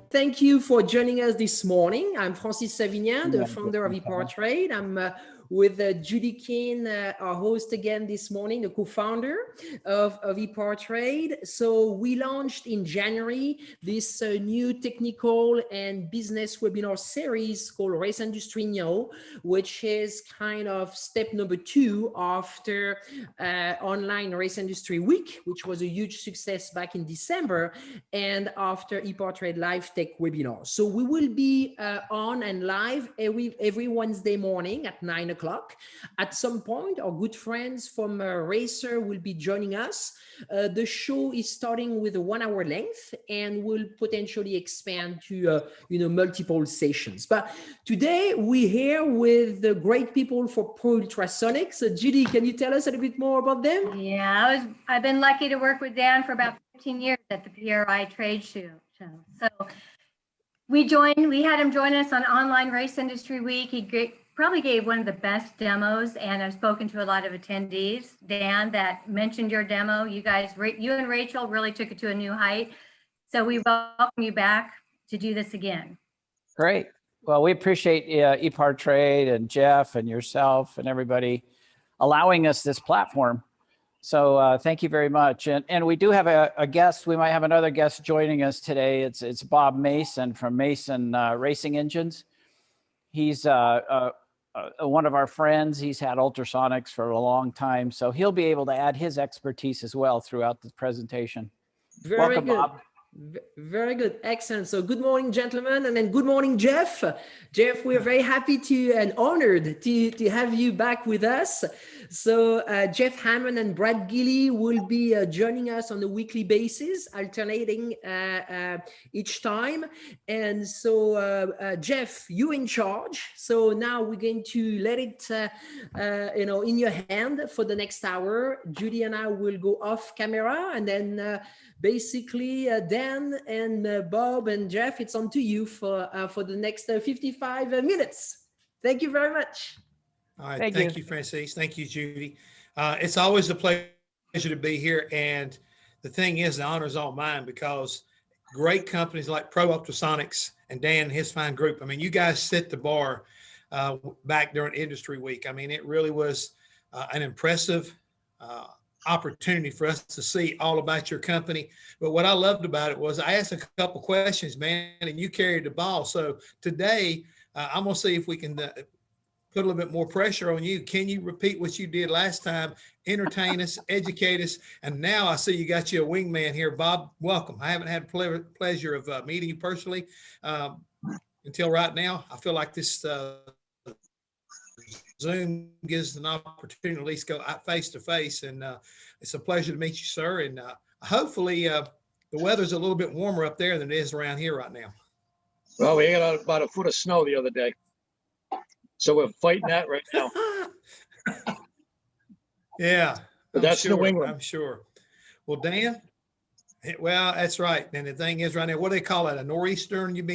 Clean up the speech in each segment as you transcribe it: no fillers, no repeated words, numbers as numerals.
Thank you for joining us this morning. I'm Francis Savignan, the founder of EPARTRADE. I'm with Judy Keane, our host again this morning, the co-founder of EPARTRADE. So we launched in January this new technical and business webinar series called Race Industry Now, which is kind of step number 2 after online Race Industry Week, which was a huge success back in December, and after EPARTRADE Live Tech webinar. So we will be on and live every Wednesday morning at 9 o'clock. At some point, our good friends from Racer will be joining us. The show is starting with a 1 hour length and will potentially expand to multiple sessions. But today we're here with the great people for Pro Ultrasonics. So Judy, can you tell us a little bit more about them? Yeah, I've been lucky to work with Dan for about 15 years at the PRI trade show. So we had him join us on Online Race Industry Week. He probably gave one of the best demos, and I've spoken to a lot of attendees, Dan, that mentioned your demo. You and Rachel really took it to a new height. So we welcome you back to do this again. Great. Well, we appreciate EPARTRADE and Jeff and yourself and everybody allowing us this platform. So thank you very much. And we do have a guest. We might have another guest joining us today. It's Bob Mason from Mason Racing Engines. He's one of our friends. He's had Ultrasonics for a long time, so he'll be able to add his expertise as well throughout the presentation. Welcome, good. Bob. Very good. Excellent. So good morning, gentlemen, and then good morning, Jeff. Jeff, we're very happy and honored to have you back with us. So Jeff Hammond and Brad Gilly will be joining us on a weekly basis, alternating each time. And so Jeff, you in charge. So now we're going to let it in your hand for the next hour. Judy and I will go off camera, and then basically Dan and Bob and Jeff, it's on to you for the next 55 minutes. Thank you very much. All right, thank you, Francis. Thank you, Judy. It's always a pleasure to be here, and the thing is, the honor is all mine because great companies like Pro Ultrasonics and Dan and his fine group, I mean, you guys set the bar back during Industry Week. I mean, it really was an impressive opportunity for us to see all about your company. But what I loved about it was I asked a couple questions, man, and you carried the ball. So today I'm going to see if we can put a little bit more pressure on you. Can you repeat what you did last time? Entertain us, educate us. And now I see you got you a wingman here. Bob, welcome. I haven't had the pleasure of meeting you personally until right now. I feel like this Zoom gives us an opportunity to at least go face to face, and it's a pleasure to meet you, sir. And hopefully the weather's a little bit warmer up there than it is around here right now. Well, we got about a foot of snow the other day, so we're fighting that right now. Yeah, but that's sure, New England. I'm sure. Well, Dan, well, that's right. And the thing is, right now, what do they call it? A nor'easter? You've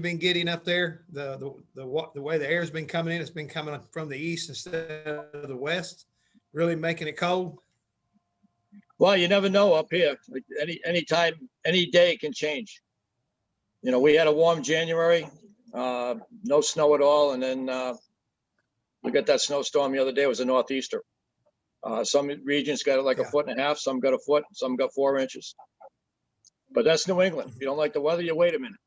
been getting up there. The way the air's been coming in, it's been coming from the east instead of the west, really making it cold. Well, you never know up here. Like any time, any day can change. You know, we had a warm January, no snow at all, and then we got that snowstorm the other day. It was a northeaster. Some regions got it like a foot and a half, some got a foot, some got 4 inches. But that's New England. If you don't like the weather, you wait a minute.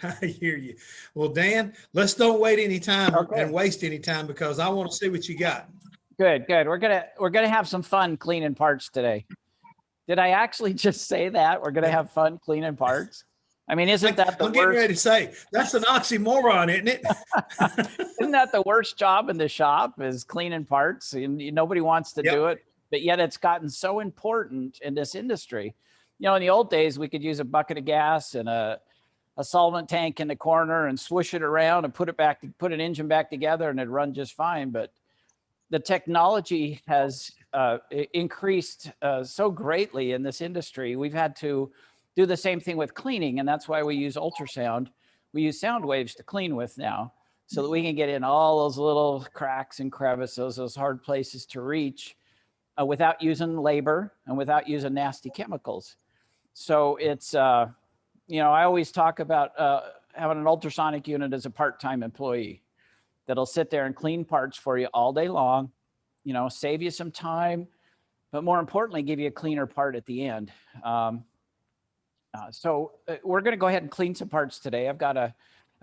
I hear you. Well, Dan, let's don't wait any time and waste any time because I want to see what you got. Good. We're gonna have some fun cleaning parts today. Did I actually just say that? We're gonna have fun cleaning parts. I mean, isn't that the worst? I'm getting ready to say that's an oxymoron, isn't it? Isn't that the worst job in the shop is cleaning parts? And nobody wants to do it, but yet it's gotten so important in this industry. You know, in the old days, we could use a bucket of gas and a solvent tank in the corner and swish it around and put an engine back together and it'd run just fine. But the technology has increased so greatly in this industry. We've had to do the same thing with cleaning, and that's why we use ultrasound. We use sound waves to clean with now, so that we can get in all those little cracks and crevices, those hard places to reach, without using labor and without using nasty chemicals. So it's, you know, I always talk about having an ultrasonic unit as a part-time employee that'll sit there and clean parts for you all day long, you know, save you some time, but more importantly, give you a cleaner part at the end. So we're going to go ahead and clean some parts today. I've got a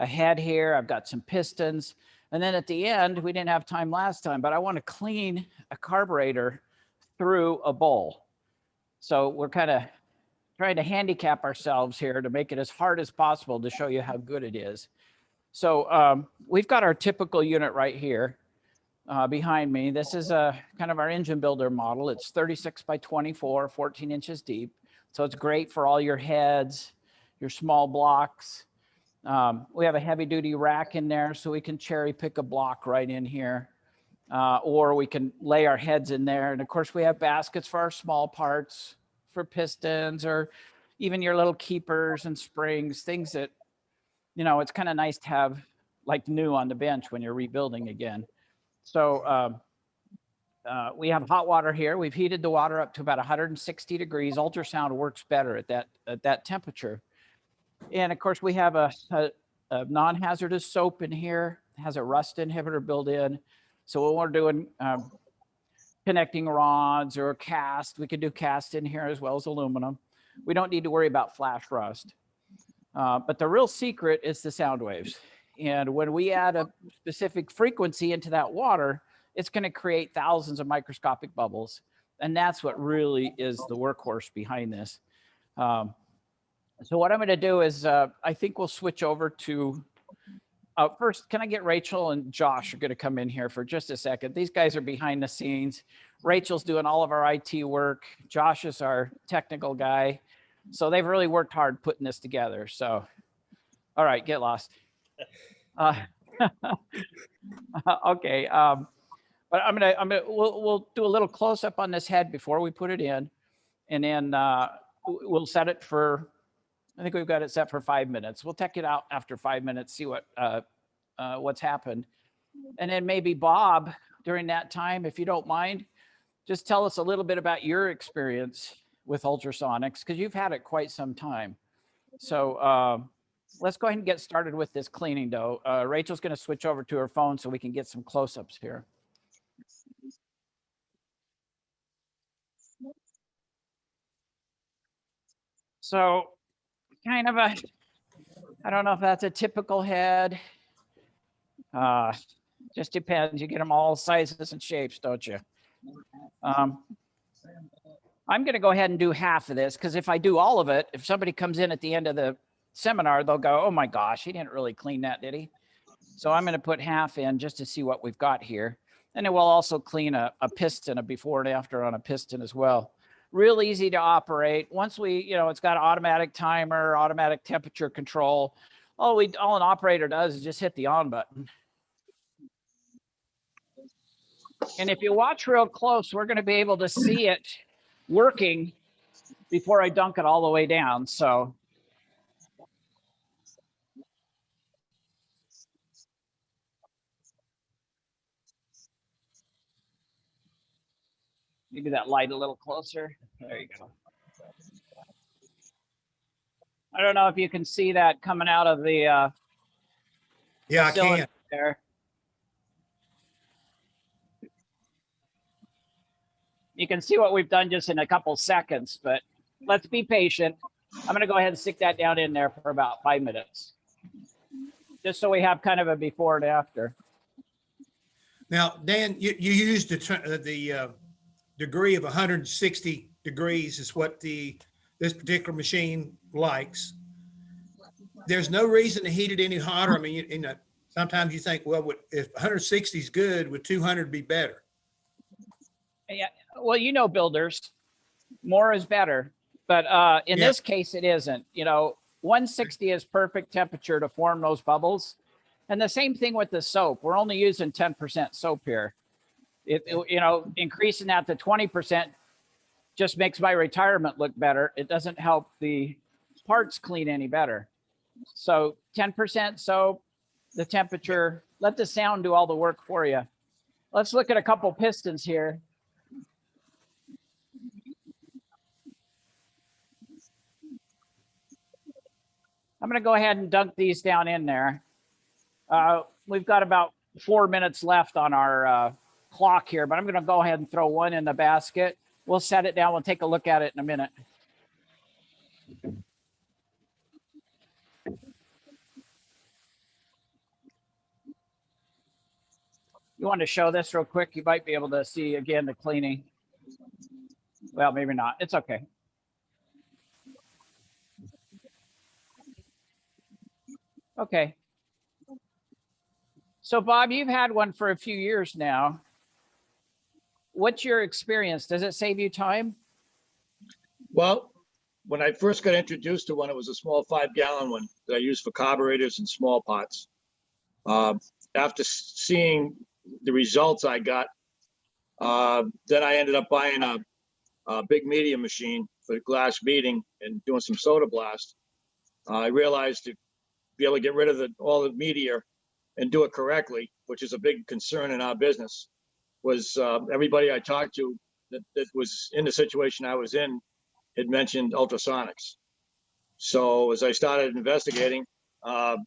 head here. I've got some pistons. And then at the end, we didn't have time last time, but I want to clean a carburetor through a bowl. So we're kind of trying to handicap ourselves here to make it as hard as possible to show you how good it is. So we've got our typical unit right here behind me. This is a kind of our engine builder model. It's 36 by 24, 14 inches deep. So it's great for all your heads, your small blocks. We have a heavy duty rack in there so we can cherry pick a block right in here. Or we can lay our heads in there. And of course we have baskets for our small parts, for pistons, or even your little keepers and springs, things that, you know, it's kind of nice to have like new on the bench when you're rebuilding again. So we have hot water here. We've heated the water up to about 160 degrees. Ultrasound works better at that temperature. And of course we have a non-hazardous soap in here. It has a rust inhibitor built in. So when we're doing connecting rods or cast, we can do cast in here as well as aluminum. We don't need to worry about flash rust. But the real secret is the sound waves. And when we add a specific frequency into that water, it's going to create thousands of microscopic bubbles. And that's what really is the workhorse behind this. So what I'm going to do is I think we'll switch over to first, can I get Rachel and Josh are going to come in here for just a second. These guys are behind the scenes. Rachel's doing all of our IT work. Josh is our technical guy. So they've really worked hard putting this together. So, all right, get lost. Okay. But we'll do a little close up on this head before we put it in, and then we'll set it for, I think we've got it set for 5 minutes. We'll check it out after 5 minutes, see what's happened. And then maybe Bob, during that time, if you don't mind, just tell us a little bit about your experience with ultrasonics, because you've had it quite some time. So let's go ahead and get started with this cleaning though. Rachel's going to switch over to her phone so we can get some close-ups here. So kind of a, I don't know if that's a typical head. Just depends. You get them all sizes and shapes, don't you? I'm going to go ahead and do half of this, because if I do all of it, if somebody comes in at the end of the seminar, they'll go, oh my gosh, he didn't really clean that, did he? So I'm going to put half in just to see what we've got here. And then we'll also clean a piston, a before and after on a piston as well. Real easy to operate. Once we, you know, it's got an automatic timer, automatic temperature control. All an operator does is just hit the on button. And if you watch real close, we're going to be able to see it working before I dunk it all the way down. So maybe that light a little closer. There you go. I don't know if you can see that coming out of the Yeah, I can. there. You can see what we've done just in a couple seconds, but let's be patient. I'm going to go ahead and stick that down in there for about 5 minutes, just so we have kind of a before and after. Now, Dan, you used the degree of 160 degrees is what this particular machine likes. There's no reason to heat it any hotter. I mean, sometimes you think, well, if 160 is good, would 200 be better? Yeah, well, you know, builders, more is better, but in this case, it isn't. You know, 160 is perfect temperature to form those bubbles. And the same thing with the soap. We're only using 10% soap here. You know, increasing that to 20% just makes my retirement look better. It doesn't help the parts clean any better. So 10% soap, the temperature, let the sound do all the work for you. Let's look at a couple pistons here. I'm going to go ahead and dunk these down in there. We've got about 4 minutes left on our clock here, but I'm going to go ahead and throw one in the basket. We'll set it down. We'll take a look at it in a minute. You want to show this real quick? You might be able to see again the cleaning. Well, maybe not. It's okay. Okay. So Bob, you've had one for a few years now. What's your experience? Does it save you time? Well, when I first got introduced to one, it was a small 5-gallon one that I used for carburetors and small pots. After seeing the results I got, then I ended up buying a big media machine for glass beading and doing some soda blast. I realized to be able to get rid of all the media and do it correctly, which is a big concern in our business, was everybody I talked to that was in the situation I was in had mentioned ultrasonics. So as I started investigating, I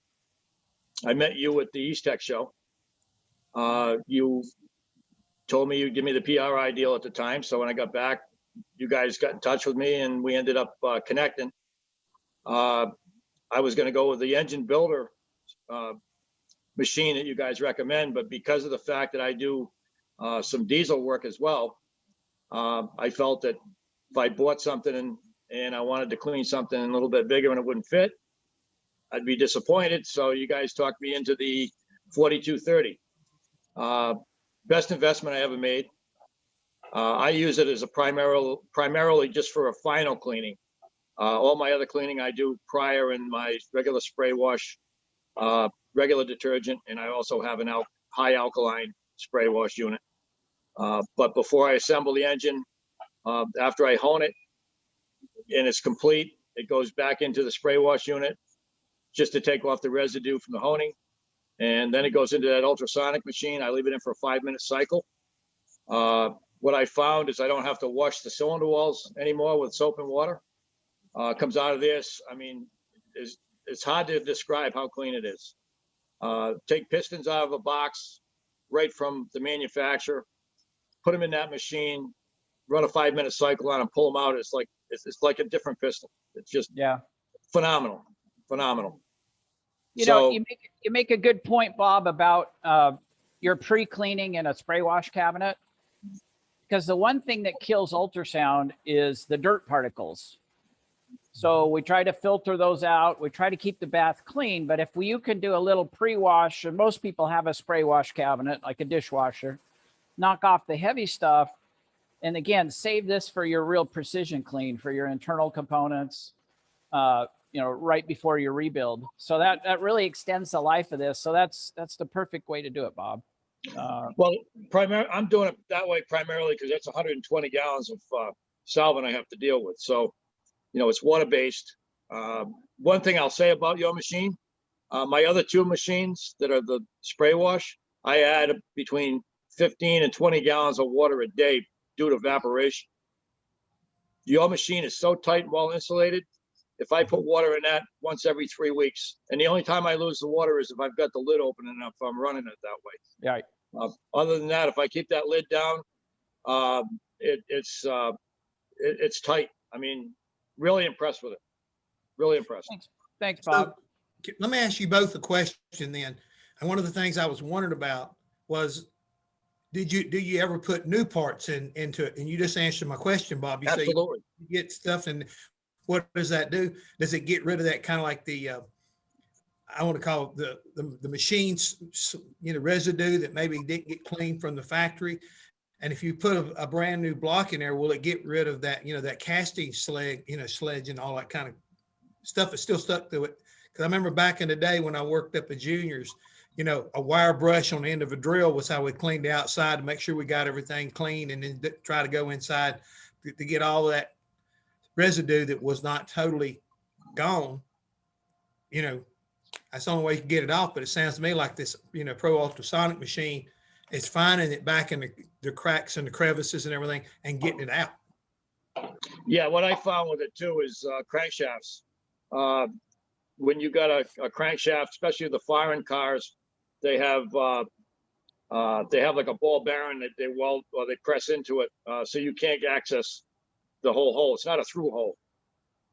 met you at the East Tech show. You told me you'd give me the PRI deal at the time. So when I got back, you guys got in touch with me and we ended up connecting. I was going to go with the engine builder machine that you guys recommend, but because of the fact that I do some diesel work as well, I felt that if I bought something and I wanted to clean something a little bit bigger and it wouldn't fit, I'd be disappointed. So you guys talked me into the 4230. Best investment I ever made. I use it as a primarily just for a final cleaning. All my other cleaning I do prior in my regular spray wash, regular detergent, and I also have an high alkaline spray wash unit. But before I assemble the engine, after I hone it and it's complete, it goes back into the spray wash unit just to take off the residue from the honing. And then it goes into that ultrasonic machine. I leave it in for a 5-minute cycle. What I found is I don't have to wash the cylinder walls anymore with soap and water. Comes out of this. I mean, it's hard to describe how clean it is. Take pistons out of a box right from the manufacturer, put them in that machine, run a 5-minute cycle on them, pull them out. It's like a different piston. It's just phenomenal. You know, you make a good point, Bob, about your pre-cleaning in a spray wash cabinet, because the one thing that kills ultrasound is the dirt particles. So we try to filter those out. We try to keep the bath clean, but if you can do a little pre-wash, and most people have a spray wash cabinet like a dishwasher, knock off the heavy stuff, and again, save this for your real precision clean for your internal components, you know, right before your rebuild. So that really extends the life of this. So that's the perfect way to do it, Bob. Well, I'm doing it that way primarily because it's 120 gallons of solvent I have to deal with. So, you know, it's water-based. One thing I'll say about your machine, my other 2 machines that are the spray wash, I add between 15 and 20 gallons of water a day due to evaporation. Your machine is so tight and well insulated. If I put water in that once every 3 weeks, and the only time I lose the water is if I've got the lid open and if I'm running it that way. Yeah. Other than that, if I keep that lid down, it's tight. I mean, really impressed with it. Really impressed. Thanks, Bob. So, let me ask you both a question then. And one of the things I was wondering about was, do you ever put new parts into it? And you just answered my question, Bob. You Absolutely. say you get stuff, and what does that do? Does it get rid of that kind of like the I want to call it the machines, you know, residue that maybe didn't get cleaned from the factory? And if you put a brand new block in there, will it get rid of that, you know, that casting sludge and all that kind of stuff that's still stuck to it? Because I remember back in the day when I worked up at Juniors, you know, a wire brush on the end of a drill was how we cleaned the outside to make sure we got everything clean, and then try to go inside to get all of that residue that was not totally gone. You know, that's the only way you can get it off. But it sounds to me like this, you know, Pro Ultrasonic machine is finding it back in the cracks and the crevices and everything and getting it out. Yeah, what I found with it too is crankshafts. when you got a crankshaft, especially the foreign cars, they have like a ball bearing that they weld or they press into it, so you can't access the whole hole. It's not a through hole.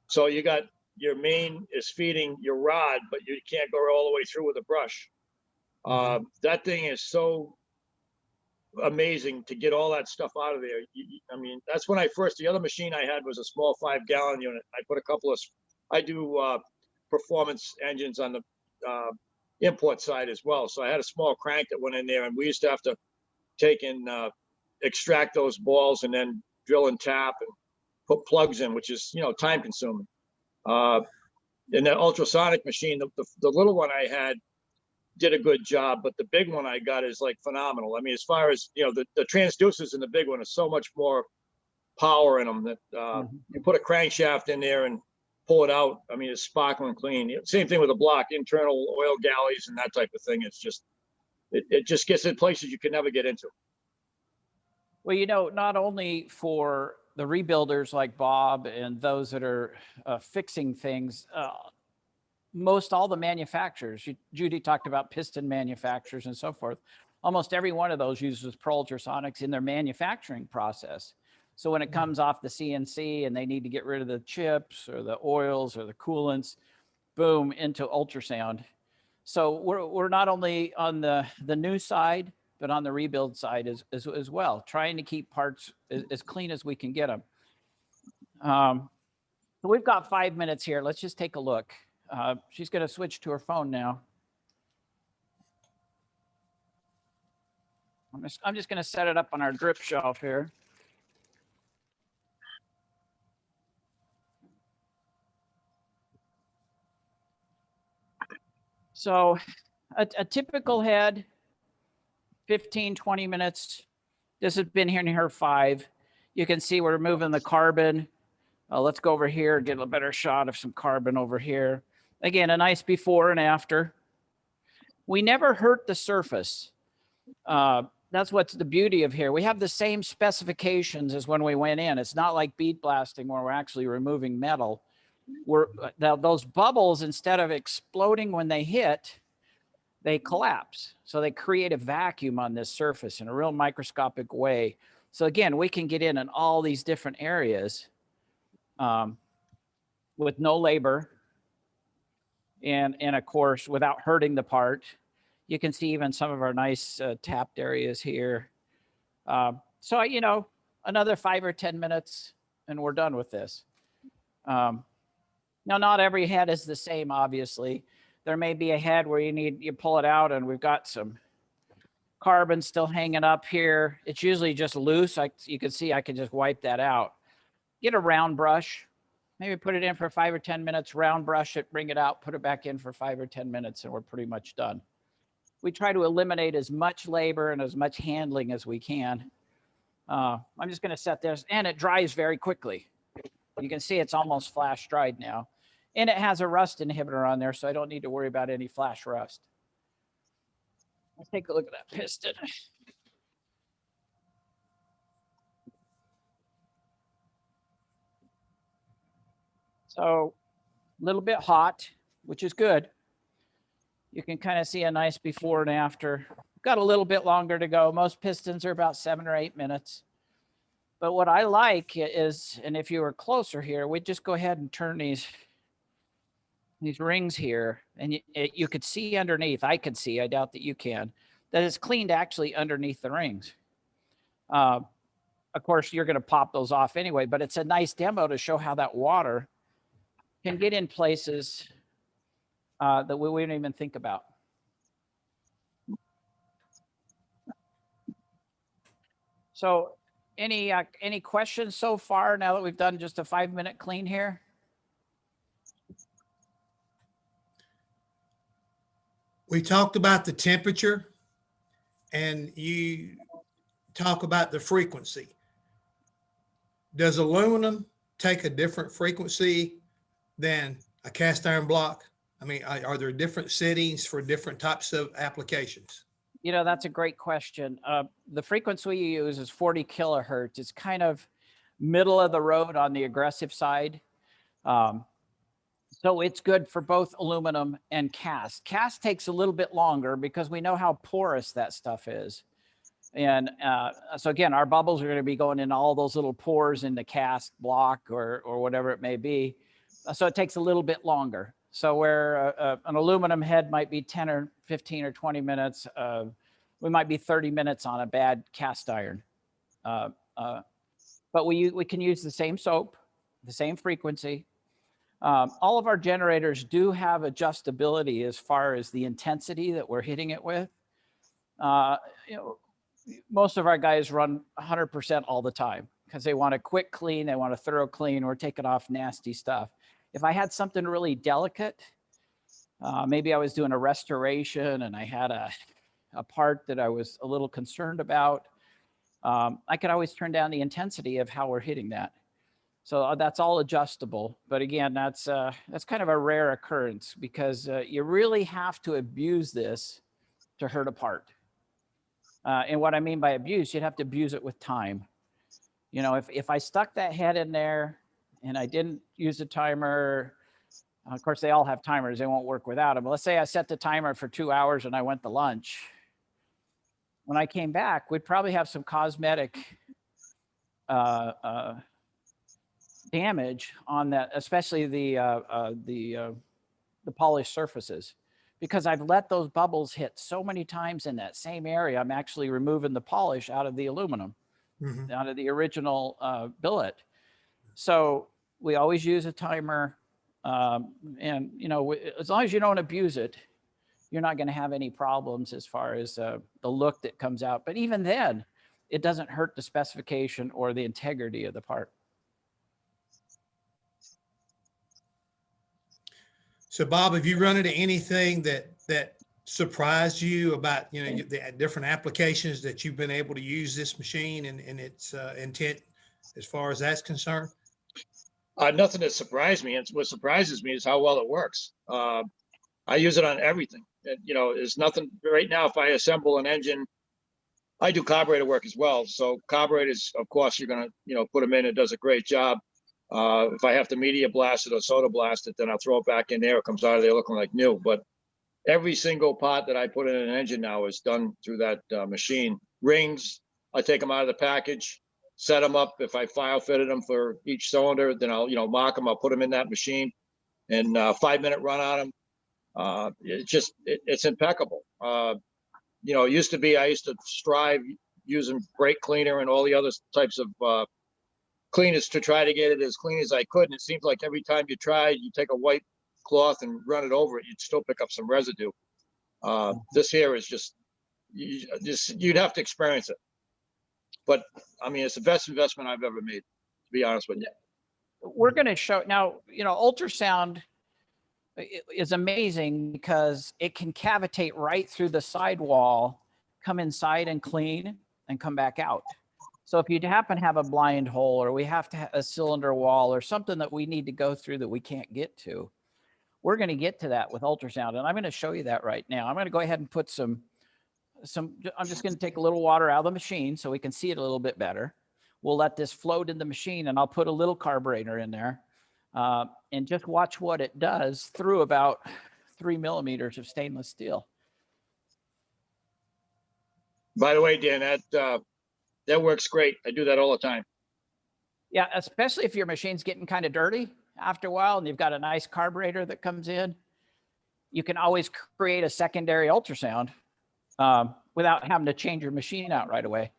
So you got your main is feeding your rod, but you can't go all the way through with a brush. That thing is so amazing to get all that stuff out of there. I mean, that's when the other machine I had was a small 5-gallon unit. I put I do performance engines on the import side as well. So I had a small crank that went in there, and we used to have to take and extract those balls and then drill and tap and put plugs in, which is, time consuming. In that ultrasonic machine, the little one I had did a good job, but the big one I got is like phenomenal. I mean, as far as, the transducers in the big one is so much more power in them that you put a crankshaft in there and pull it out. I mean, it's sparkling clean. Same thing with a block, internal oil galleys and that type of thing. It's just, it just gets in places you could never get into. Well, not only for the rebuilders like Bob and those that are fixing things, most all the manufacturers, Judy talked about piston manufacturers and so forth. Almost every one of those uses Pro Ultrasonics in their manufacturing process. So when it comes off the CNC and they need to get rid of the chips or the oils or the coolants, boom, into ultrasound. So we're not only on the new side, but on the rebuild side as well, trying to keep parts as clean as we can get them. So we've got 5 minutes here. Let's just take a look. She's going to switch to her phone now. I'm just going to set it up on our drip shelf here. So a typical head, 15, 20 minutes. This has been here in here 5. You can see we're moving the carbon. Let's go over here, get a better shot of some carbon over here. Again, a nice before and after. We never hurt the surface. That's what's the beauty of here. We have the same specifications as when we went in. It's not like bead blasting where we're actually removing metal. Those bubbles, instead of exploding when they hit, they collapse. So they create a vacuum on this surface in a real microscopic way. So again, we can get in all these different areas with no labor. And of course, without hurting the part. You can see even some of our nice tapped areas here. So, another 5 or 10 minutes and we're done with this. Now, not every head is the same, obviously. There may be a head where you pull it out and we've got some carbon still hanging up here. It's usually just loose. You can see I can just wipe that out. Get a round brush. Maybe put it in for 5 or 10 minutes, round brush it, bring it out, put it back in for 5 or 10 minutes, and we're pretty much done. We try to eliminate as much labor and as much handling as we can. I'm just going to set this, and it dries very quickly. You can see it's almost flash dried now. And it has a rust inhibitor on there, so I don't need to worry about any flash rust. Let's take a look at that piston. So a little bit hot, which is good. You can kind of see a nice before and after. Got a little bit longer to go. Most pistons are about 7 or 8 minutes. But what I like is, and if you were closer here, we'd just go ahead and turn these rings here, and you could see underneath. I could see, I doubt that you can, that it's cleaned actually underneath the rings. Of course, you're going to pop those off anyway, but it's a nice demo to show how that water can get in places that we wouldn't even think about. So any questions so far now that we've done just a 5-minute clean here? We talked about the temperature and you talk about the frequency. Does aluminum take a different frequency than a cast iron block? I mean, are there different settings for different types of applications? That's a great question. The frequency we use is 40 kilohertz. It's kind of middle of the road on the aggressive side. So it's good for both aluminum and cast. Cast takes a little bit longer because we know how porous that stuff is. And so again, our bubbles are going to be going in all those little pores in the cast block or whatever it may be. So it takes a little bit longer. So where an aluminum head might be 10 or 15 or 20 minutes, we might be 30 minutes on a bad cast iron. But we can use the same soap, the same frequency. All of our generators do have adjustability as far as the intensity that we're hitting it with. You know, most of our guys run 100% all the time because they want a quick clean, they want a thorough clean, or taking off nasty stuff. If I had something really delicate, maybe I was doing a restoration and I had a part that I was a little concerned about, I could always turn down the intensity of how we're hitting that. So that's all adjustable. But again, that's kind of a rare occurrence because you really have to abuse this to hurt a part. And what I mean by abuse, you'd have to abuse it with time. You know, if I stuck that head in there and I didn't use a timer, of course, they all have timers. They won't work without them. But let's say I set the timer for 2 hours and I went to lunch. When I came back, we'd probably have some cosmetic damage on that, especially the polished surfaces, because I've let those bubbles hit so many times in that same area. I'm actually removing the polish out of the aluminum, out of the original billet. So we always use a timer, and you know, as long as you don't abuse it, you're not going to have any problems as far as the look that comes out. But even then, it doesn't hurt the specification or the integrity of the part. So Bob, have you run into anything that surprised you about, you know, the different applications that you've been able to use this machine and its intent as far as that's concerned? Nothing that surprised me. And what surprises me is how well it works. I use it on everything. And, you know, there's nothing right now. If I assemble an engine, I do carburetor work as well. So carburetors, of course, you're going to, you know, put them in. It does a great job. If I have to media blast it or soda blast it, then I'll throw it back in there. It comes out of there looking like new. But every single part that I put in an engine now is done through that machine. Rings, I take them out of the package, set them up. If I file fitted them for each cylinder, then I'll, you know, mark them. I'll put them in that machine, and 5-minute run on them. It's impeccable. You know, it used to be, I used to strive using brake cleaner and all the other types of cleaners to try to get it as clean as I could. And it seems like every time you tried, you take a white cloth and run it over it, you'd still pick up some residue. This here is just you'd have to experience it. But I mean, it's the best investment I've ever made, to be honest with you. We're going to show now, you know, ultrasound is amazing because it can cavitate right through the sidewall, come inside and clean, and come back out. So if you happen to have a blind hole, or we have to have a cylinder wall, or something that we need to go through that we can't get to, we're going to get to that with ultrasound. And I'm going to show you that right now. I'm going to go ahead and put some, I'm just going to take a little water out of the machine so we can see it a little bit better. We'll let this float in the machine, and I'll put a little carburetor in there, and just watch what it does through about 3 millimeters of stainless steel. By the way, Dan, that works great. I do that all the time. Yeah, especially if your machine's getting kind of dirty after a while and you've got a nice carburetor that comes in, you can always create a secondary ultrasound without having to change your machine out right away.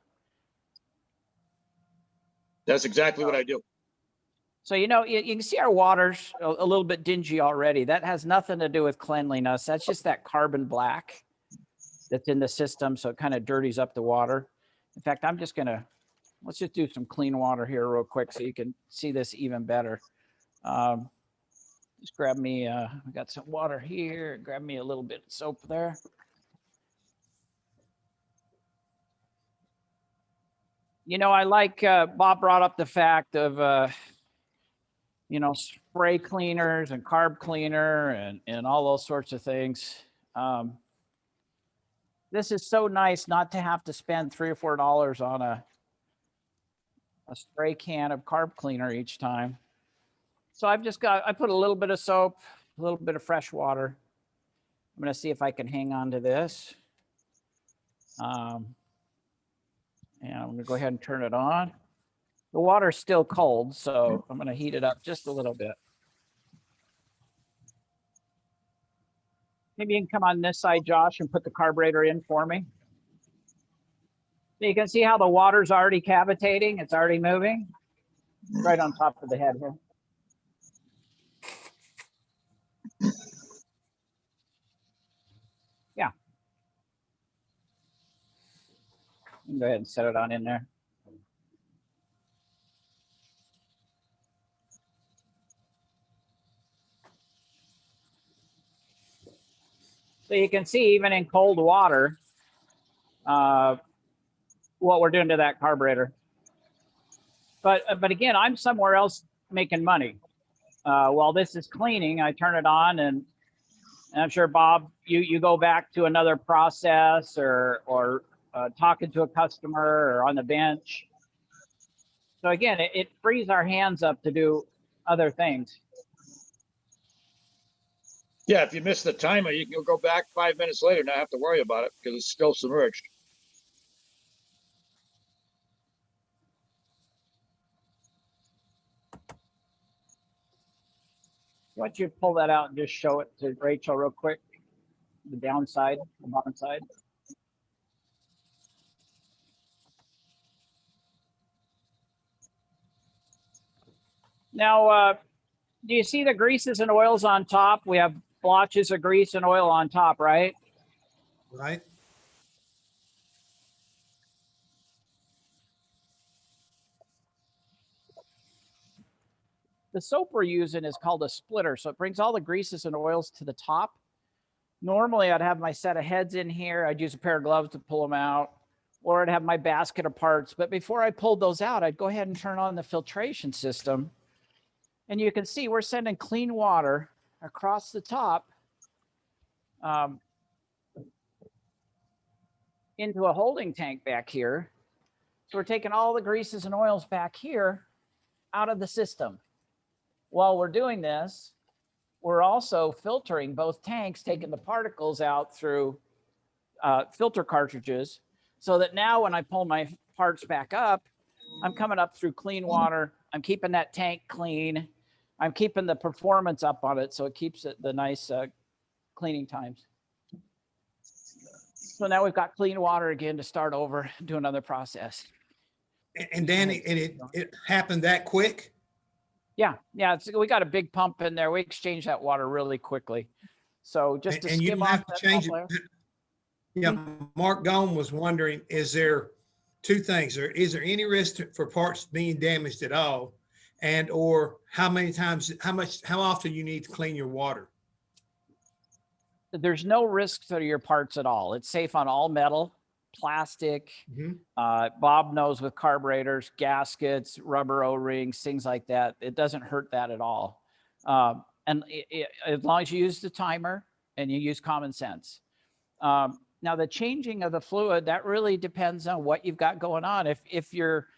That's exactly what I do. So, you know, you can see our water's a little bit dingy already. That has nothing to do with cleanliness. That's just that carbon black that's in the system. So it kind of dirties up the water. In fact, I'm just going to, let's just do some clean water here real quick so you can see this even better. Just grab me, I got some water here. Grab me a little bit of soap there. You know, I like, Bob brought up the fact of, you know, spray cleaners and carb cleaner and all those sorts of things. This is so nice not to have to spend $3 or $4 on a spray can of carb cleaner each time. So I put a little bit of soap, a little bit of fresh water. I'm going to see if I can hang on to this. And I'm going to go ahead and turn it on. The water's still cold, so I'm going to heat it up just a little bit. Maybe you can come on this side, Josh, and put the carburetor in for me. So you can see how the water's already cavitating. It's already moving right on top of the head here. Yeah. You can go ahead and set it on in there. So you can see even in cold water, what we're doing to that carburetor. But again, I'm somewhere else making money. While this is cleaning, I turn it on, and I'm sure, Bob, you go back to another process or talking to a customer or on the bench. So again, it frees our hands up to do other things. Yeah, if you miss the timer, you can go back 5 minutes later and not have to worry about it because it's still submerged. Why don't you pull that out and just show it to Rachel real quick? The downside, the bottom side. Now, do you see the greases and oils on top? We have blotches of grease and oil on top, right? Right. The soap we're using is called a splitter, so it brings all the greases and oils to the top. Normally, I'd have my set of heads in here. I'd use a pair of gloves to pull them out, or I'd have my basket of parts. But before I pulled those out, I'd go ahead and turn on the filtration system. And you can see we're sending clean water across the top into a holding tank back here. So we're taking all the greases and oils back here out of the system. While we're doing this, we're also filtering both tanks, taking the particles out through filter cartridges, so that now when I pull my parts back up, I'm coming up through clean water. I'm keeping that tank clean. I'm keeping the performance up on it, so it keeps it the nice cleaning times. So now we've got clean water again to start over, do another process. And Danny, and it happened that quick? Yeah, we got a big pump in there. We exchange that water really quickly. So just to and you skim don't off have to that change top layer. it. Yeah, Mark Gone was wondering, is there two things? Is there any risk for parts being damaged at all? And or how often you need to clean your water? There's no risk to your parts at all. It's safe on all metal, plastic. Bob knows with carburetors, gaskets, rubber O-rings, things like that. It doesn't hurt that at all. And as long as you use the timer and you use common sense. Now, the changing of the fluid, that really depends on what you've got going on. If you're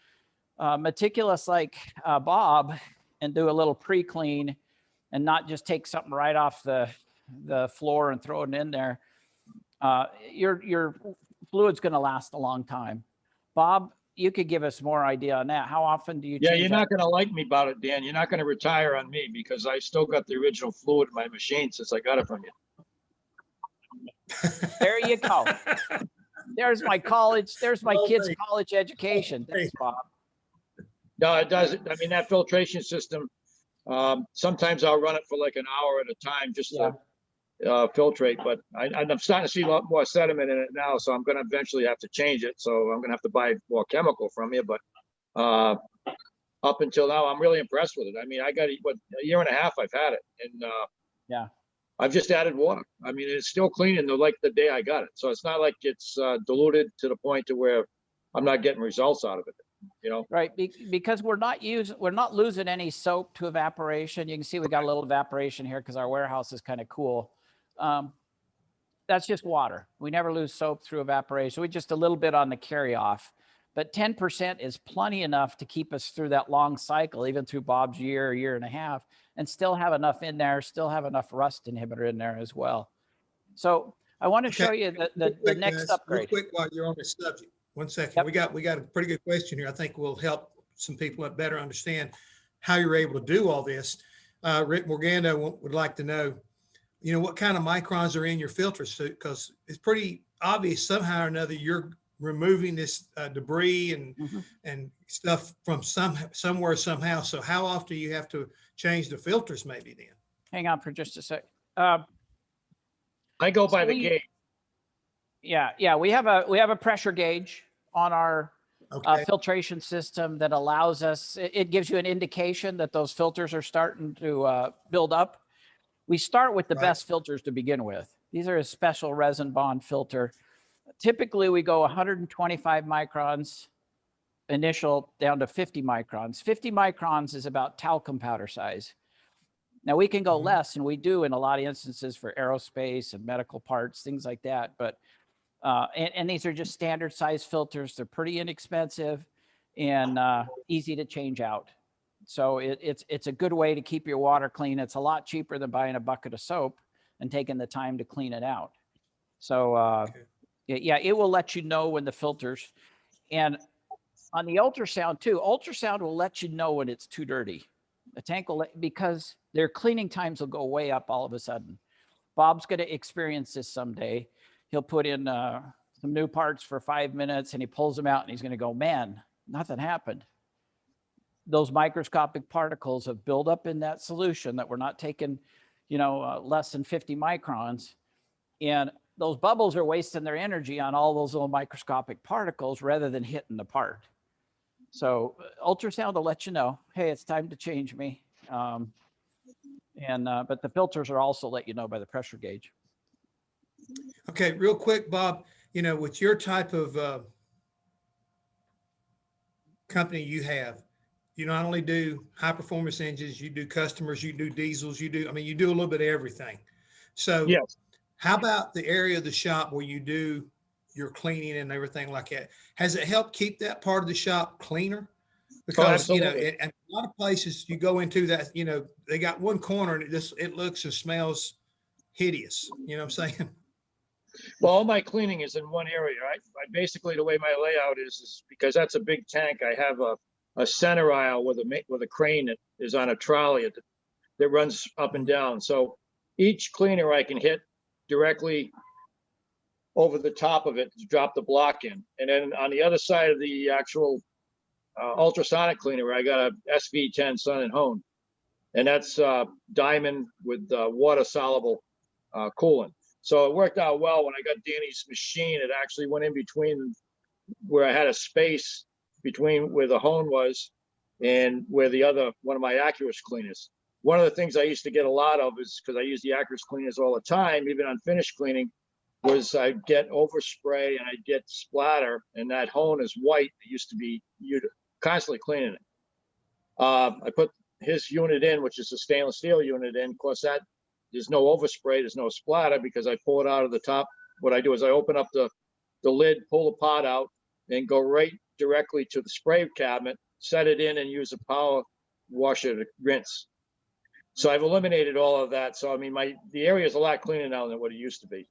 meticulous like Bob and do a little pre-clean and not just take something right off the floor and throw it in there, your fluid's going to last a long time. Bob, you could give us more idea on that. How often do you change? Yeah, you're not going to like me about it, Dan. You're not going to retire on me because I still got the original fluid in my machine since I got it from you. There you go. There's my college. There's my kids' college education. Thanks, Bob. No, it doesn't. I mean, that filtration system, sometimes I'll run it for like an hour at a time just to filtrate, but I'm starting to see a lot more sediment in it now, so I'm going to eventually have to change it. So I'm going to have to buy more chemical from you, but up until now, I'm really impressed with it. I mean, I got a year and a half I've had it, and I've just added water. I mean, it's still cleaning like the day I got it. So it's not like it's diluted to the point to where I'm not getting results out of it, you know? Right, because we're not losing any soap to evaporation. You can see we got a little evaporation here because our warehouse is kind of cool. That's just water. We never lose soap through evaporation. We just a little bit on the carry off. but 10% is plenty enough to keep us through that long cycle, even through Bob's year and a half, and still have enough in there, still have enough rust inhibitor in there as well. So I want to show you the next upgrade. Real quick while you're on this subject, 1 second. Yep. We got a pretty good question here. I think will help some people better understand how you're able to do all this. Rick Morgando would like to know, what kind of microns are in your filters, because it's pretty obvious somehow or another you're removing this debris and stuff from somewhere somehow. So how often do you have to change the filters maybe then? Hang on for just a sec. I go by the gauge. Yeah. We have a pressure gauge on our filtration system that allows us. It gives you an indication that those filters are starting to build up. We start with the best filters to begin with. These are a special resin bond filter. Typically, we go 125 microns initial down to 50 microns. 50 microns is about talcum powder size. Now we can go less, and we do in a lot of instances for aerospace and medical parts, things like that. But and these are just standard size filters. They're pretty inexpensive and easy to change out. So it's a good way to keep your water clean. It's a lot cheaper than buying a bucket of soap and taking the time to clean it out. So yeah, it will let you know when the filters, and on the ultrasound too, ultrasound will let you know when it's too dirty. The tank will because their cleaning times will go way up all of a sudden. Bob's going to experience this someday. He'll put in some new parts for 5 minutes and he pulls them out and he's going to go, man, nothing happened. Those microscopic particles have built up in that solution that we're not taking, less than 50 microns. And those bubbles are wasting their energy on all those little microscopic particles rather than hitting the part. So ultrasound will let you know, hey, it's time to change me. But the filters are also let you know by the pressure gauge. Okay, real quick, Bob, with your type of company you have, you not only do high performance engines, you do customers, you do diesels, you do a little bit of everything. So yes. How about the area of the shop where you do your cleaning and everything like that? Has it helped keep that part of the shop cleaner? Because, and a lot of places you go into that, they got one corner and it looks and smells hideous. You know what I'm saying? Well, all my cleaning is in one area. I basically, the way my layout is because that's a big tank. I have a center aisle with a crane that is on a trolley that runs up and down. So each cleaner I can hit directly over the top of it to drop the block in. And then on the other side of the actual ultrasonic cleaner, I got a SV10 Sun and Hone. And that's diamond with water soluble coolant. So it worked out well. When I got Danny's machine, it actually went in between where I had a space between where the Hone was and where one of my Accurus cleaners. One of the things I used to get a lot of is, because I use the Accurus cleaners all the time, even on finished cleaning, was I'd get overspray and I'd get splatter, and that Hone is white. It used to be, you'd constantly cleaning it. I put his unit in, which is a stainless steel unit in. Of course, that there's no overspray, there's no splatter because I pull it out of the top. What I do is I open up the lid, pull the pot out, and go right directly to the spray cabinet, set it in, and use a power washer to rinse. So I've eliminated all of that. So I mean, the area is a lot cleaner now than what it used to be.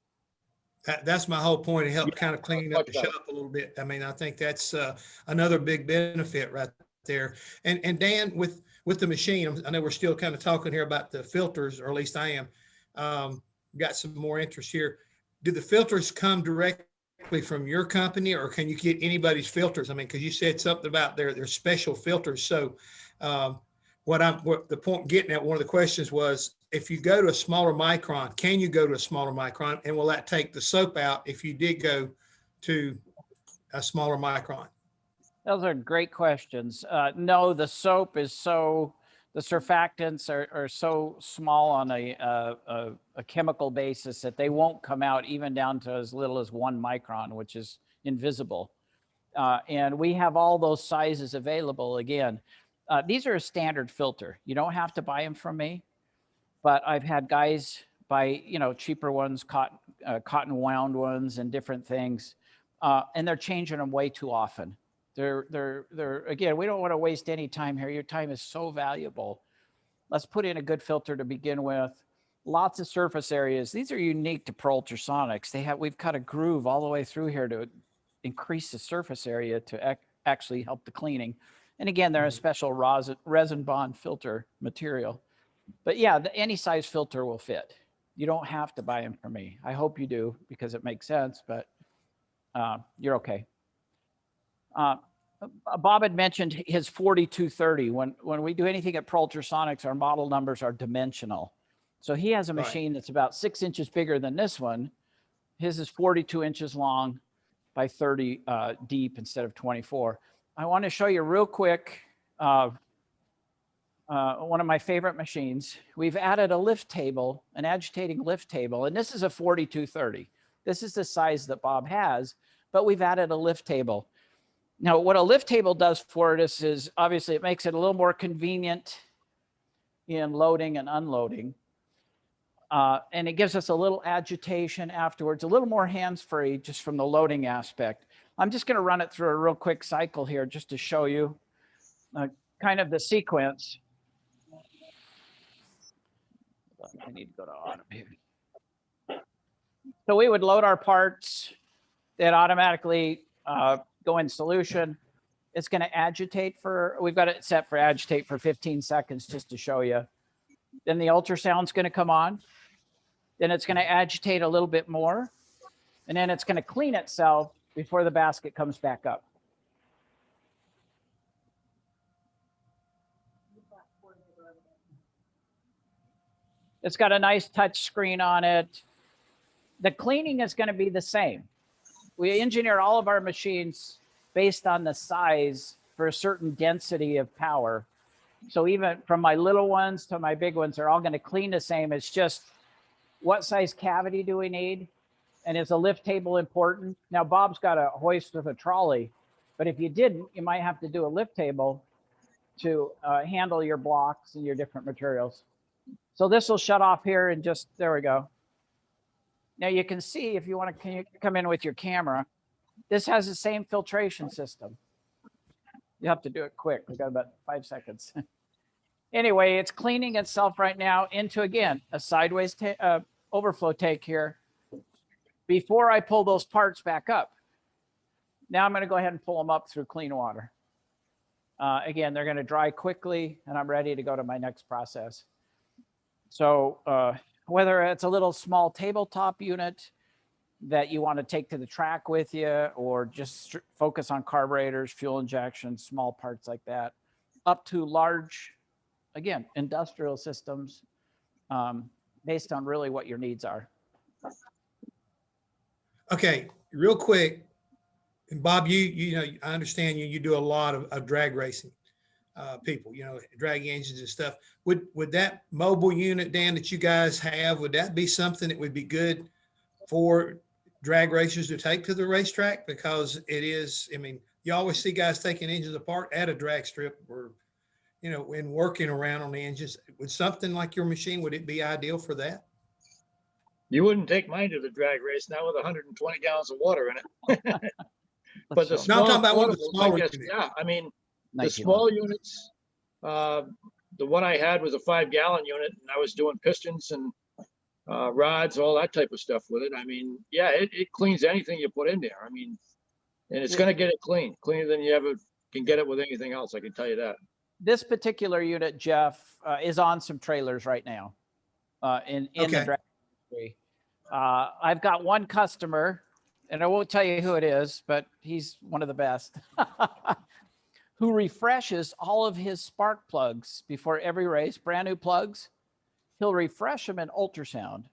That's my whole point. It helped kind of clean up the shop a little bit. I mean, I think that's another big benefit right there. And Dan, with the machine, I know we're still kind of talking here about the filters, or at least I am. Got some more interest here. Do the filters come directly from your company, or can you get anybody's filters? I mean, because you said something about their special filters. So what the point getting at, one of the questions was, if you go to a smaller micron, can you go to a smaller micron, and will that take the soap out if you did go to a smaller micron? Those are great questions. No, the soap is the surfactants are so small on a chemical basis that they won't come out even down to as little as 1 micron, which is invisible. And we have all those sizes available. Again, these are a standard filter. You don't have to buy them from me, but I've had guys buy, cheaper ones, cotton wound ones and different things. And they're changing them way too often. They're again, we don't want to waste any time here. Your time is so valuable. Let's put in a good filter to begin with. Lots of surface areas. These are unique to Pro Ultrasonics. We've cut a groove all the way through here to increase the surface area to actually help the cleaning. And again, they're a special resin bond filter material. But yeah, any size filter will fit. You don't have to buy them from me. I hope you do because it makes sense, but you're okay. Bob had mentioned his 4230. When we do anything at Pro Ultrasonics, our model numbers are dimensional. So he has a machine that's about 6 inches bigger than this one. His is 42 inches long by 30 deep instead of 24. I want to show you real quick one of my favorite machines. We've added a lift table, an agitating lift table, and this is a 4230. This is the size that Bob has, but we've added a lift table. Now, what a lift table does for us is obviously it makes it a little more convenient in loading and unloading. And it gives us a little agitation afterwards, a little more hands-free just from the loading aspect. I'm just going to run it through a real quick cycle here just to show you kind of the sequence. I need to go to autumn here. So we would load our parts that automatically go in solution. It's going to agitate we've got it set for agitate for 15 seconds just to show you. Then the ultrasound's going to come on. Then it's going to agitate a little bit more. And then it's going to clean itself before the basket comes back up. It's got a nice touch screen on it. The cleaning is going to be the same. We engineer all of our machines based on the size for a certain density of power. So even from my little ones to my big ones, they're all going to clean the same. It's just what size cavity do we need? And is a lift table important? Now, Bob's got a hoist with a trolley, but if you didn't, you might have to do a lift table to handle your blocks and your different materials. So this will shut off here and just, there we go. Now you can see if you want to come in with your camera, this has the same filtration system. You have to do it quick. We've got about 5 seconds. Anyway, it's cleaning itself right now into, again, a sideways overflow take here before I pull those parts back up. Now I'm going to go ahead and pull them up through clean water. Again, they're going to dry quickly, and I'm ready to go to my next process. So whether it's a little small tabletop unit that you want to take to the track with you, or just focus on carburetors, fuel injection, small parts like that, up to large, again, industrial systems, based on really what your needs are. Okay, real quick, and Bob, you know, I understand you do a lot of drag racing people, you know, drag engines and stuff. Would that mobile unit, Dan, that you guys have, would that be something that would be good for drag racers to take to the racetrack? Because it is, I mean, you always see guys taking engines apart at a drag strip, or, you know, and working around on the engines. Would something like your machine, would it be ideal for that? You wouldn't take mine to the drag race now with 120 gallons of water in it. But the small, no, I'm talking about one of the portables, smaller I guess, units. yeah, I mean, the small units, the one I had was a 5-gallon unit, and I was doing pistons and rods, all that type of stuff with it. I mean, yeah, it cleans anything you put in there. I mean, and it's going to get it clean, cleaner than you ever can get it with anything else. I can tell you that. This particular unit, Jeff, is on some trailers right now in the drag industry. I've got one customer, and I won't tell you who it is, but he's one of the best, who refreshes all of his spark plugs before every race, brand new plugs. He'll refresh them in ultrasound.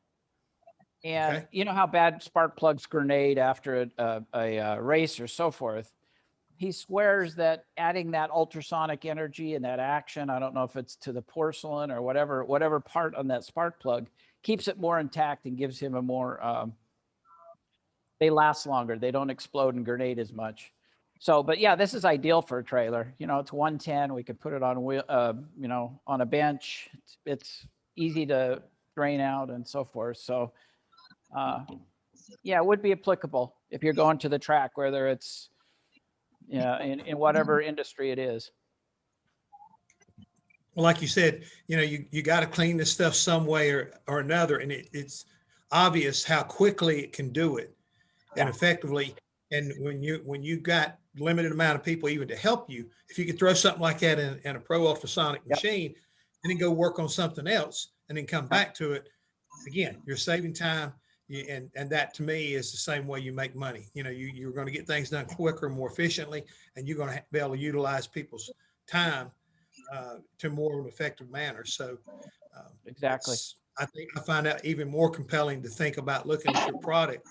And you know how bad spark plugs grenade after a race or so forth. He swears that adding that ultrasonic energy and that action, I don't know if it's to the porcelain or whatever part on that spark plug, keeps it more intact and gives him a more, they last longer. They don't explode and grenade as much. So, but yeah, this is ideal for a trailer. You know, it's 110. We could put it on, you know, on a bench. It's easy to drain out and so forth. So, yeah, it would be applicable if you're going to the track, whether it's Yeah, in whatever industry it is. Well, like you said, you got to clean this stuff some way or another. And it's obvious how quickly it can do it and effectively. And when you got limited amount of people even to help you, if you could throw something like that in a Pro Ultrasonic machine and then go work on something else and then come back to it, again, you're saving time. And that to me is the same way you make money. You're going to get things done quicker, more efficiently, and you're going to be able to utilize people's time to more of an effective manner. So Exactly. I think I find that even more compelling to think about looking at your product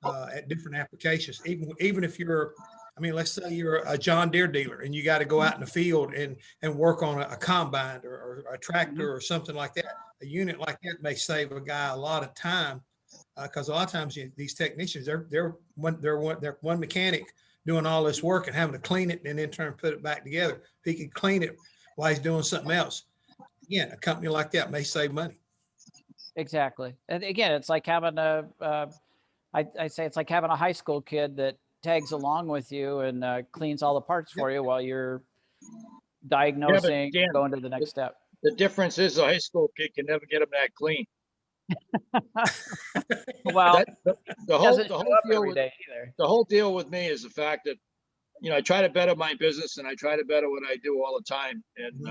at different applications, even if you're, let's say you're a John Deere dealer and you got to go out in the field and work on a combine or a tractor or something like that. A unit like that may save a guy a lot of time because a lot of times these technicians, they're one mechanic doing all this work and having to clean it and then turn and put it back together. If he can clean it while he's doing something else, again, a company like that may save money. Exactly. And again, it's like having I say it's like having a high school kid that tags along with you and cleans all the parts for you while you're diagnosing, Dan, going to the next step. The difference is a high school kid can never get them that clean. Well, the whole deal with me is the fact that, I try to better my business and I try to better what I do all the time. And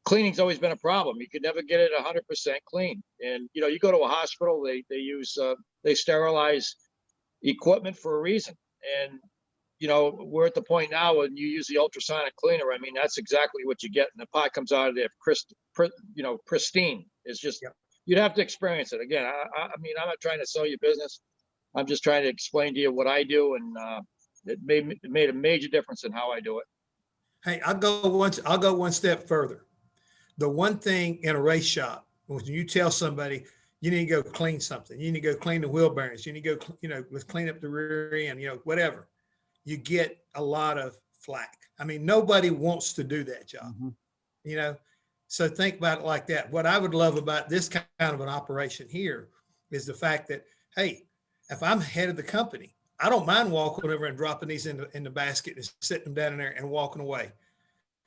cleaning's always been a problem. You could never get it 100% clean. And, you go to a hospital, they sterilize equipment for a reason. And, we're at the point now when you use the ultrasonic cleaner. That's exactly what you get. And the pot comes out of there, pristine. It's just, you'd have to experience it. Again, I'm not trying to sell you business. I'm just trying to explain to you what I do. And it made a major difference in how I do it. Hey, I'll go one step further. The one thing in a race shop, when you tell somebody you need to go clean something, you need to go clean the wheel bearings, you need to go, let's clean up the rear end, whatever, you get a lot of flack. Nobody wants to do that job, So think about it like that. What I would love about this kind of an operation here is the fact that, hey, if I'm head of the company, I don't mind walking over and dropping these in the basket and sitting them down in there and walking away.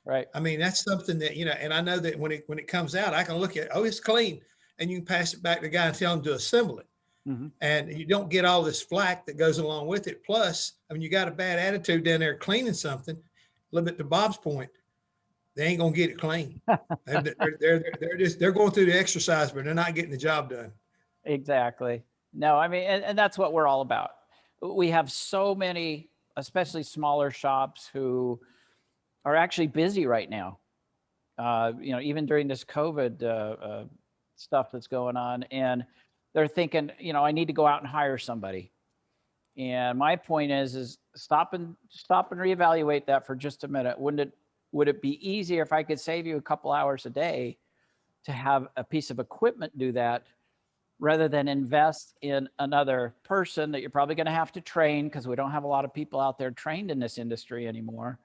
Right. That's something that, and I know that when it comes out, I can look at, it's clean, and you can pass it back to the guy and tell him to assemble it. And you don't get all this flack that goes along with it. Plus, you got a bad attitude down there cleaning something, a little bit to Bob's point, they ain't going to get it clean. they're going through the exercise, but they're not getting the job done. Exactly. No, and that's what we're all about. We have so many, especially smaller shops who are actually busy right now. Even during this COVID stuff that's going on, and they're thinking, I need to go out and hire somebody. And my point is stop and reevaluate that for just a minute. Would it be easier if I could save you a couple hours a day to have a piece of equipment do that, rather than invest in another person that you're probably going to have to train, because we don't have a lot of people out there trained in this industry anymore.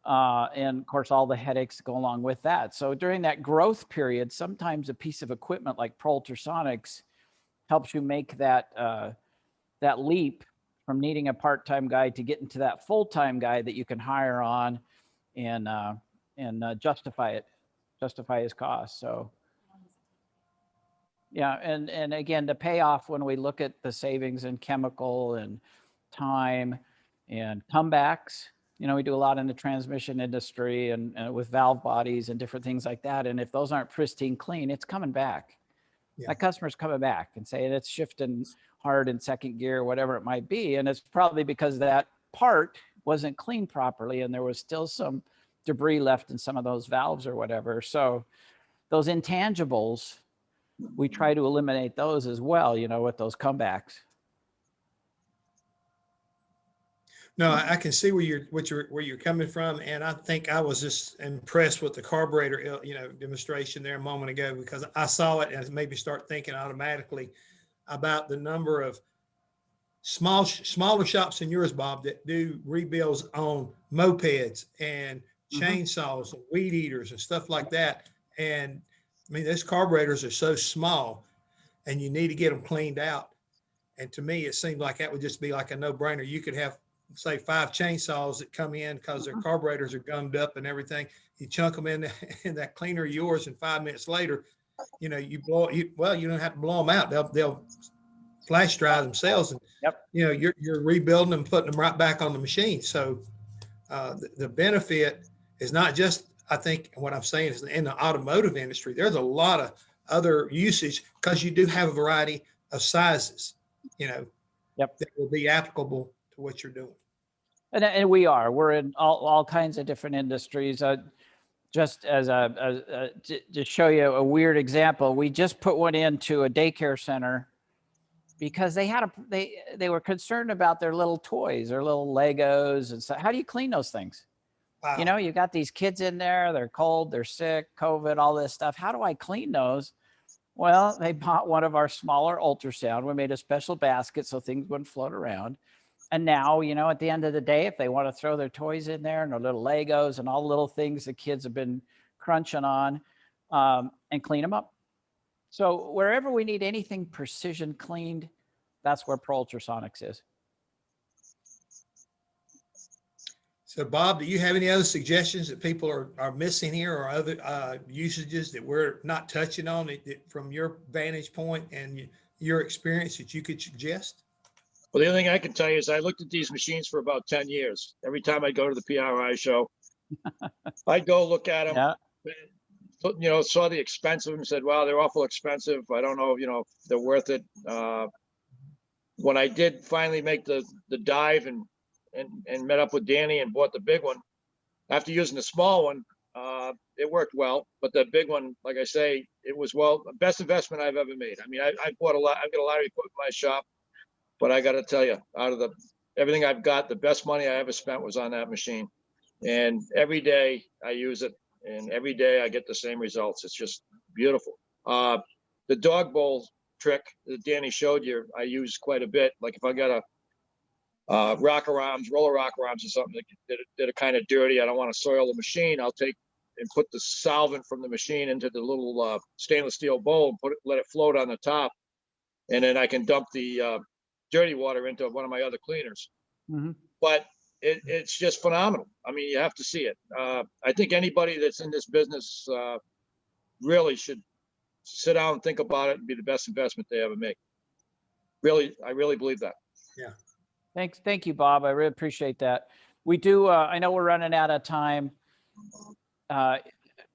And of course, all the headaches that go along with that. So during that growth period, sometimes a piece of equipment like Pro Ultrasonics helps you make that leap from needing a part-time guy to getting to that full-time guy that you can hire on and justify his cost. So yeah, and again, the payoff when we look at the savings in chemical and time and comebacks, we do a lot in the transmission industry and with valve bodies and different things like that. And if those aren't pristine clean, it's coming back. That customer's coming back and saying it's shifting hard in second gear, whatever it might be. And it's probably because that part wasn't cleaned properly and there was still some debris left in some of those valves or whatever. So those intangibles, we try to eliminate those as well, with those comebacks. No, I can see where you're coming from, and I think I was just impressed with the carburetor, demonstration there a moment ago, because I saw it and it made me start thinking automatically about the number of smaller shops than yours, Bob, that do rebuilds on mopeds and chainsaws and weed eaters and stuff like that. And those carburetors are so small, and you need to get them cleaned out. And to me, it seemed like that would just be like a no-brainer. You could have say 5 chainsaws that come in because their carburetors are gummed up and everything. You chunk them in, in that cleaner of yours, and 5 minutes later, you know, you don't have to blow them out. They'll flash dry themselves, and Yep. you know, you're rebuilding them, putting them right back on the machine. So the benefit is not just, I think what I'm saying is in the automotive industry, there's a lot of other usage because you do have a variety of sizes, you know, Yep. that will be applicable to what you're doing. And we're in all kinds of different industries. Just as to show you a weird example, we just put one into a daycare center because they were concerned about their little toys, their little Legos and stuff. How do you clean those things? Wow. You know, you got these kids in there, they're cold, they're sick, COVID, all this stuff. How do I clean those? Well, they bought one of our smaller ultrasound. We made a special basket so things wouldn't float around. And now, you know, at the end of the day, if they want to throw their toys in there and their little Legos and all the little things the kids have been crunching on, and clean them up. So wherever we need anything precision cleaned, that's where Pro Ultrasonics is. So Bob, do you have any other suggestions that people are missing here, or other usages that we're not touching on that from your vantage point and your experience that you could suggest? Well, the only thing I can tell you is I looked at these machines for about 10 years. Every time I go to the PRI show, I'd go look at them, Yeah. you know, saw the expense of them, said, wow, they're awful expensive. I don't know, you know, if they're worth it. When I did finally make the dive and met up with Danny and bought the big one, after using the small one, it worked well, but the big one, like I say, it was best investment I've ever made. I mean, I bought a lot, I've got a lot of equipment in my shop, but I got to tell you, out of everything I've got, the best money I ever spent was on that machine. And every day I use it, and every day I get the same results. It's just beautiful. The dog bowl trick that Danny showed you, I use quite a bit. Like if I got a roller rocker arms or something that are kind of dirty, I don't want to soil the machine, I'll take and put the solvent from the machine into the little stainless steel bowl and let it float on the top. And then I can dump the dirty water into one of my other cleaners. Mm-hmm. But it's just phenomenal. I mean, you have to see it. I think anybody that's in this business really should sit down and think about it and be the best investment they ever make. Really, I really believe that. Yeah. Thank you, Bob. I really appreciate that. We do, I know we're running out of time.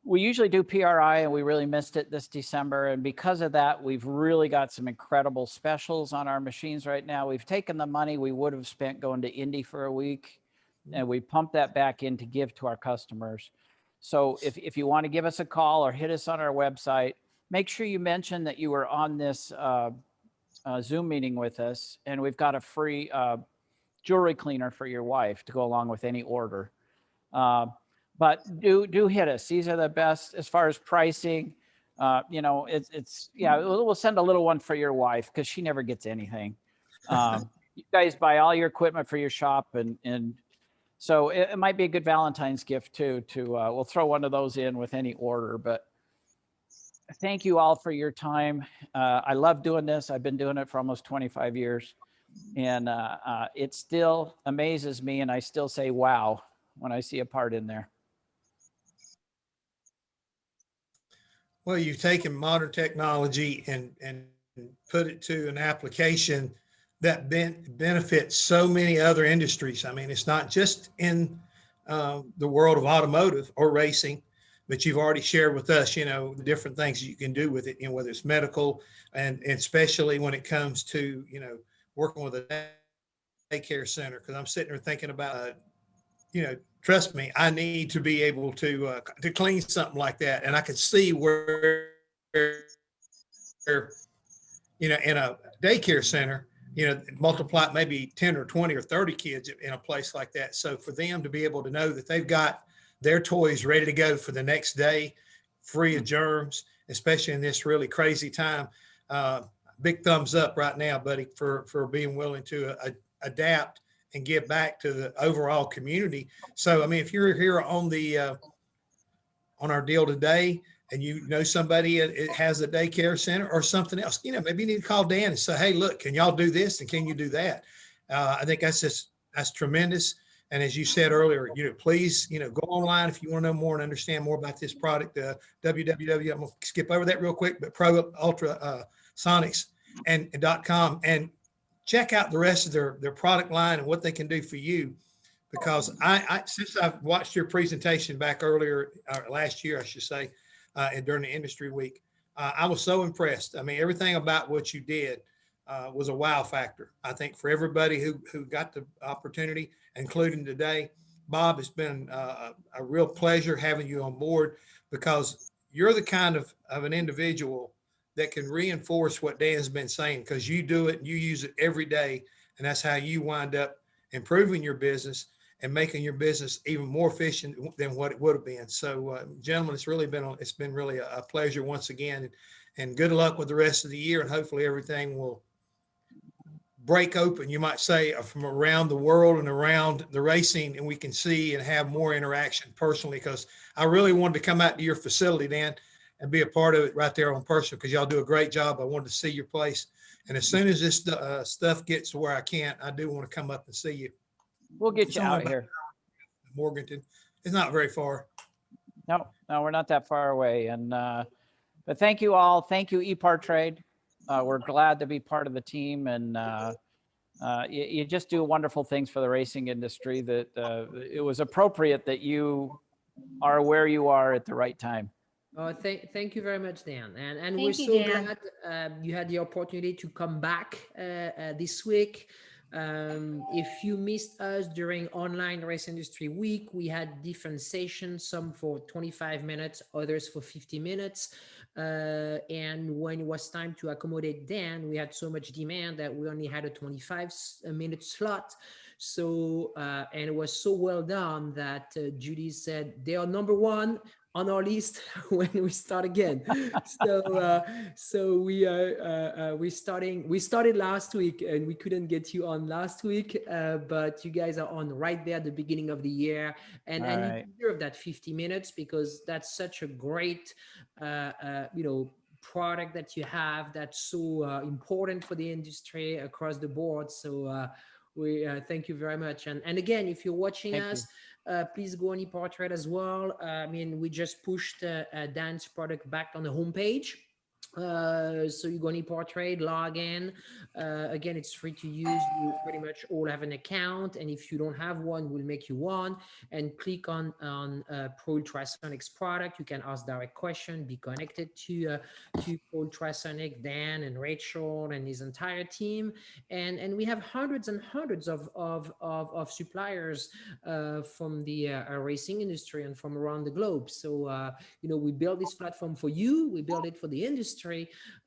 We usually do PRI, and we really missed it this December. And because of that, we've really got some incredible specials on our machines right now. We've taken the money we would have spent going to Indy for a week, and we pumped that back in to give to our customers. So if you want to give us a call or hit us on our website, make sure you mention that you were on this Zoom meeting with us, and we've got a free jewelry cleaner for your wife to go along with any order. But do hit us. These are the best as far as pricing. You know, we'll send a little one for your wife because she never gets anything. You guys buy all your equipment for your shop, and so it might be a good Valentine's gift too. We'll throw one of those in with any order. But thank you all for your time. I love doing this. I've been doing it for almost 25 years, and it still amazes me, and I still say wow when I see a part in there. Well, you've taken modern technology and put it to an application that benefits so many other industries. I mean, it's not just in the world of automotive or racing, but you've already shared with us, you know, the different things you can do with it, you know, whether it's medical and especially when it comes to, you know, working with a daycare center. Because I'm sitting there thinking about, you know, trust me, I need to be able to clean something like that. And I could see where, you know, in a daycare center, you know, multiply maybe 10 or 20 or 30 kids in a place like that. So for them to be able to know that they've got their toys ready to go for the next day, free of germs, especially in this really crazy time, big thumbs up right now, buddy, for being willing to adapt and give back to the overall community. So, I mean, if you're here on on our deal today and you know somebody it has a daycare center or something else, you know, maybe you need to call Dan and say, hey, look, can y'all do this and can you do that? I think that's just That's tremendous. And as you said earlier, please, go online if you want to know more and understand more about this product. www. I'm going to skip over that real quick, but Pro Ultrasonics and .com, and check out the rest of their product line and what they can do for you. Because since I've watched your presentation back earlier, last year, I should say, and during the industry week, I was so impressed. I mean, everything about what you did was a wow factor. I think for everybody who got the opportunity, including today, Bob, it's been a real pleasure having you on board, because you're the kind of an individual that can reinforce what Dan's been saying, because you do it and you use it every day. And that's how you wind up improving your business and making your business even more efficient than what it would have been. So, gentlemen, it's been really a pleasure once again, and good luck with the rest of the year. And hopefully everything will break open, you might say, from around the world and around the racing, and we can see and have more interaction personally, because I really wanted to come out to your facility, Dan, and be a part of it right there on personal, because y'all do a great job. I wanted to see your place. And as soon as this stuff gets to where I do want to come up and see you. We'll get you out here. Morganton. It's not very far. No, we're not that far away. And but thank you all. Thank you, EPARTRADE. We're glad to be part of the team, and you just do wonderful things for the racing industry. That it was appropriate that you are where you are at the right time. Oh, thank you very much, Dan. And Thank we're you, so Dan. glad you had the opportunity to come back this week. If you missed us during Online Race Industry Week, we had different sessions, some for 25 minutes, others for 50 minutes. And when it was time to accommodate Dan, we had so much demand that we only had a 25-minute slot. So, and it was so well done that Judy said they are number one on our list when we start again. So we started last week, and we couldn't get you on last week, but you guys are on right there at the beginning of the year, and you deserve that 50 minutes, because that's such a great product that you have that's so important for the industry across the board. So we thank you very much. And again, if you're watching us, please go on EPARTRADE as well. I mean, we just pushed Dan's product back on the homepage. So you go on EPARTRADE, log in. Again, it's free to use. You pretty much all have an account, and if you don't have one, we'll make you one. And click on Pro Ultrasonics product. You can ask direct question, be connected to Pro Ultrasonic, Dan and Rachel and his entire team. And we have hundreds and hundreds of suppliers from the racing industry and from around the globe. So we build this platform for you. We build it for the industry.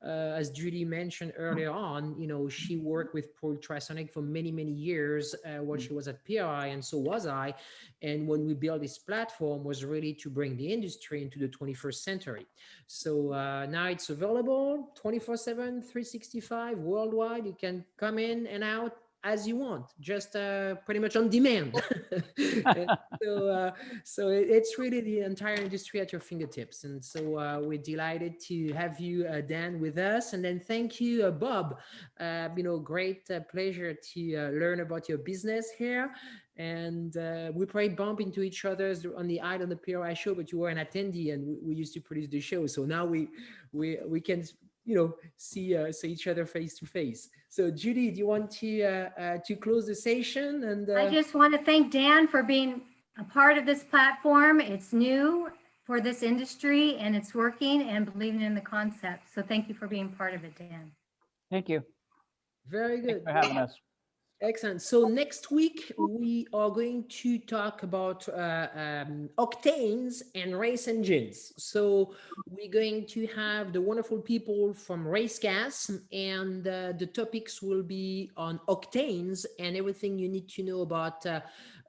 As Judy mentioned earlier on, she worked with Pro Ultrasonic for many, many years while she was at PRI, and so was I. And when we built this platform, was really to bring the industry into the 21st century. So now it's available 24/7, 365 worldwide. You can come in and out as you want, just pretty much on demand. So it's really the entire industry at your fingertips. And so we're delighted to have you, Dan, with us. And then thank you, Bob. Great pleasure to learn about your business here. And we probably bump into each other on the Eye on the PRI show, but you were an attendee, and we used to produce the show. So now we can see each other face to face. So Judy, do you want to close the session? And I just want to thank Dan for being a part of this platform. It's new for this industry, and it's working, and believing in the concept. So thank you for being part of it, Dan. Thank you. Very good. Thanks for having us. Excellent. So next week, we are going to talk about octanes and race engines. So we're going to have the wonderful people from Race Gas, and the topics will be on octanes and everything you need to know about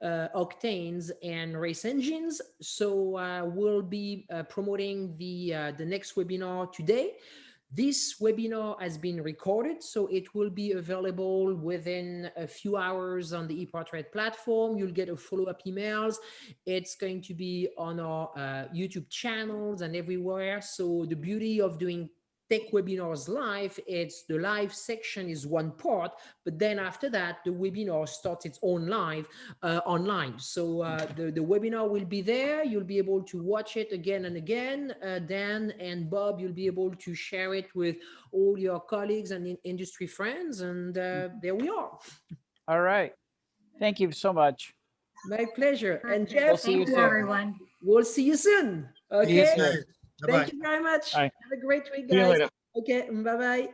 octanes and race engines. So we'll be promoting the next webinar today. This webinar has been recorded, so it will be available within a few hours on the EPARTRADE platform. You'll get a follow-up emails. It's going to be on our YouTube channels and everywhere. So the beauty of doing take webinars live, it's the live section is one part, but then after that, the webinar starts its own live online. So the webinar will be there. You'll be able to watch it again and again. Dan and Bob, you'll be able to share it with all your colleagues and industry friends. And there we are. All right. Thank you so much. My pleasure. And Perfect. Jeff, Thank you, everyone. we'll see you soon. Okay. Yes, sir. Bye-bye. Thank you very much. Bye. Have a great week, See you guys. later. Okay. Bye-bye.